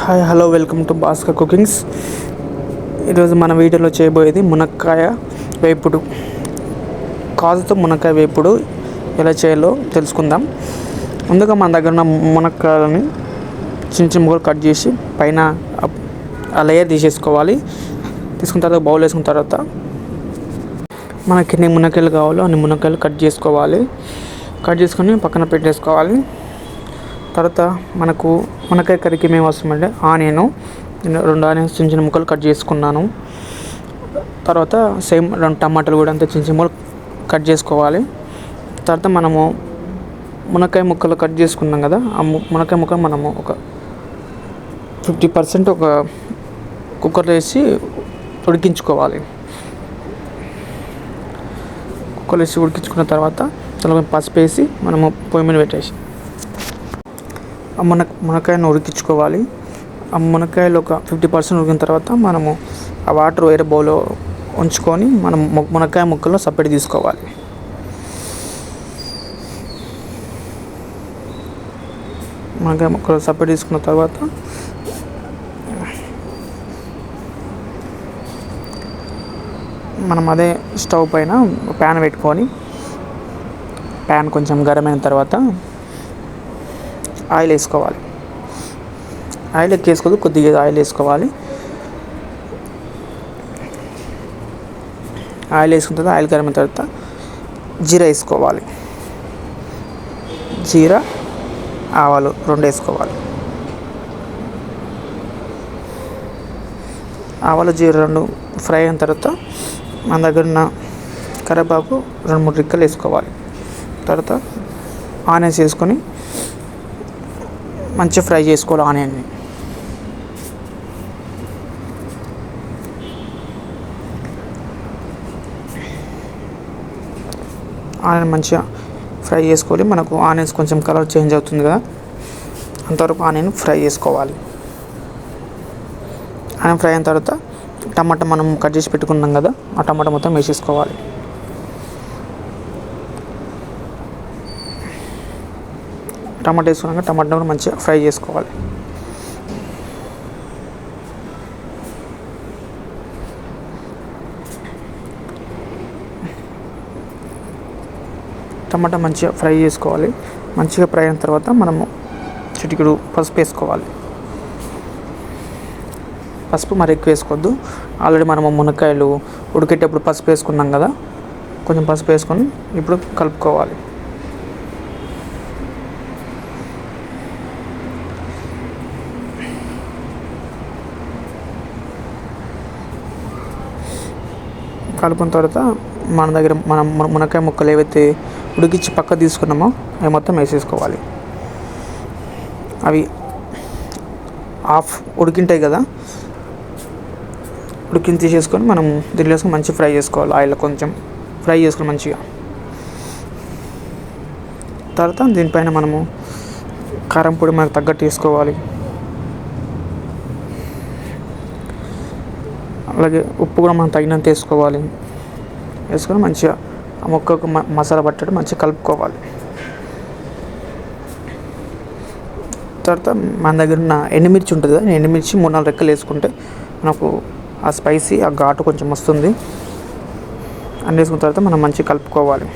Hi hello welcome to Bhaskar cookings. ఈరోజు మన వీడియోలో చేయబోయేది మునక్కాయ వేపుడు. కాజుతో మునక్కాయ వేపుడు ఎలా చేయాలో తెలుసుకుందాం. ముందుగా మన దగ్గర ఉన్న మునక్కాయలని చిన్న చిన్న ముక్కలు కట్ చేసి పైన ఆ లేయర్ తీసేసుకోవాలి. తీసుకున్న తర్వాత బౌల్ వేసుకున్న తర్వాత మనకి ఎన్ని మునక్కాయలు కావాలో అన్ని మునక్కాయలు కట్ చేసుకోవాలి. కట్ చేసుకొని పక్కన పెట్టేసుకోవాలి. తర్వాత మనకు మునక్కాయ కర్రీకి ఏమేమి అవసరమంటే ఆనియను, 2 ఆనియన్స్ చిన్న చిన్న ముక్కలు కట్ చేసుకున్నాను. తర్వాత సేమ్ 2 టమాటాలు కూడా అంతే చిన్న చిన్న ముక్కలు కట్ చేసుకోవాలి. తర్వాత మనము మునక్కాయ ముక్కలు కట్ చేసుకున్నాం కదా, ఆ మునక్కాయ ముక్కలు మనము ఒక 50% ఒక కుక్కర్లో వేసి ఉడికించుకోవాలి. కుక్కర్లో వేసి ఉడికించుకున్న తర్వాత చాలా పసుపు వేసి మనము పొయ్యి మీద పెట్టేసి ఆ మునక్కాయను ఉడికించుకోవాలి. ఆ మునక్కాయలు ఒక 50% ఉడికిన తర్వాత మనము ఆ వాటర్ వేరే బౌల్లో ఉంచుకొని మనం మునక్కాయ ముక్కల్లో సపరేట్ తీసుకోవాలి. మునక్కాయ ముక్కలు సపరేట్ తీసుకున్న తర్వాత మనం అదే స్టవ్ పైన ప్యాన్ పెట్టుకొని ప్యాన్ కొంచెం గరం అయిన తర్వాత ఆయిల్ వేసుకోవాలి. ఆయిల్ ఎక్కువ వేసుకోవద్దు, కొద్దిగా ఆయిల్ వేసుకోవాలి. ఆయిల్ వేసుకున్న తర్వాత ఆయిల్ గరమైన తర్వాత జీరా వేసుకోవాలి. జీరా ఆవాలు 2 వేసుకోవాలి. ఆవాలు జీరా 2 ఫ్రై అయిన తర్వాత మన దగ్గర ఉన్న కరివేపాకు 2-3 రెక్కలు వేసుకోవాలి. తర్వాత ఆనియన్స్ వేసుకొని మంచిగా ఫ్రై చేసుకోవాలి. ఆనియన్ని మంచిగా ఫ్రై చేసుకోవాలి. మనకు ఆనియన్స్ కొంచెం కలర్ చేంజ్ అవుతుంది కదా, అంతవరకు ఆనియన్ ఫ్రై చేసుకోవాలి. ఆనియన్ ఫ్రై అయిన తర్వాత టమాటా మనం కట్ చేసి పెట్టుకున్నాం కదా, ఆ టమాటా మొత్తం వేసేసుకోవాలి. టమాటా వేసుకున్నాక టమాటా కూడా మంచిగా ఫ్రై చేసుకోవాలి. టమాటా మంచిగా ఫ్రై చేసుకోవాలి. మంచిగా ఫ్రై అయిన తర్వాత మనము చిటికెడు పసుపు వేసుకోవాలి. పసుపు మరి ఎక్కువ వేసుకోవద్దు. ఆల్రెడీ మనము మునక్కాయలు ఉడికేటప్పుడు పసుపు వేసుకున్నాం కదా, కొంచెం పసుపు వేసుకొని ఇప్పుడు కలుపుకోవాలి. కలుపుకున్న తర్వాత మన దగ్గర మనం మునక్కాయ ముక్కలు ఏవైతే ఉడికించి పక్క తీసుకున్నామో అవి మొత్తం వేసేసుకోవాలి. అవి హాఫ్ ఉడికింటాయి కదా, ఉడికించి తీసేసుకొని మనం దీనిలో వేసుకొని మంచిగా ఫ్రై చేసుకోవాలి. ఆయిల్లో కొంచెం ఫ్రై చేసుకొని మంచిగా. తర్వాత దీనిపైన మనము కారం పొడి మనకు తగ్గట్టు వేసుకోవాలి. అలాగే ఉప్పు కూడా మనం తగినంత వేసుకోవాలి. వేసుకొని మంచిగా ఆ ముక్కకు మసాలా పట్టడం మంచిగా కలుపుకోవాలి. తర్వాత మన దగ్గర ఉన్న ఎండుమిర్చి ఉంటుంది కదా, ఎండుమిర్చి 3-4 రెక్కలు వేసుకుంటే మనకు ఆ స్పైసీ ఆ ఘాటు కొంచెం వస్తుంది. అన్నీ వేసుకున్న తర్వాత మనం మంచిగా కలుపుకోవాలి.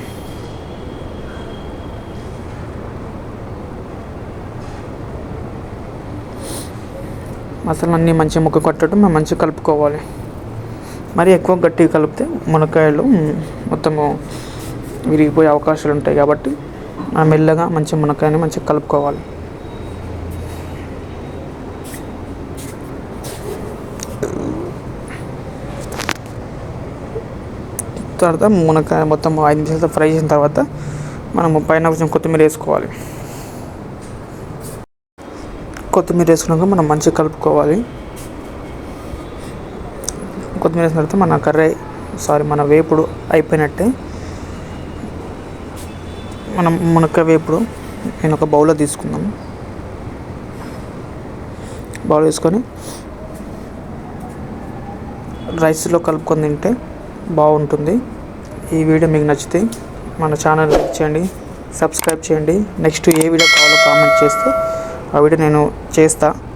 మసాలా అన్నీ మంచిగా ముక్క కొట్టడం మనం మంచిగా కలుపుకోవాలి. మరి ఎక్కువ గట్టిగా కలిపితే మునక్కాయలు మొత్తము విరిగిపోయే అవకాశాలు ఉంటాయి కాబట్టి మనం మెల్లగా మంచిగా మునక్కాయని మంచిగా కలుపుకోవాలి. తర్వాత మునక్కాయ మొత్తం 5 నిమిషాలు ఫ్రై చేసిన తర్వాత మనము పైన కొంచెం కొత్తిమీర వేసుకోవాలి. కొత్తిమీర వేసుకున్నాక మనం మంచిగా కలుపుకోవాలి. కొత్తిమీర వేసిన తర్వాత మన వేపుడు అయిపోయినట్టే. మనం మునక్కాయ వేపుడు నేను ఒక బౌల్లో తీసుకుందాము. బౌల్ వేసుకొని రైస్లో కలుపుకొని తింటే బాగుంటుంది. ఈ వీడియో మీకు నచ్చితే మన ఛానల్ లైక్ చేయండి, సబ్స్క్రైబ్ చేయండి. నెక్స్ట్ ఏ వీడియో కావాలో కామెంట్ చేస్తే ఆ వీడియో నేను చేస్తాను.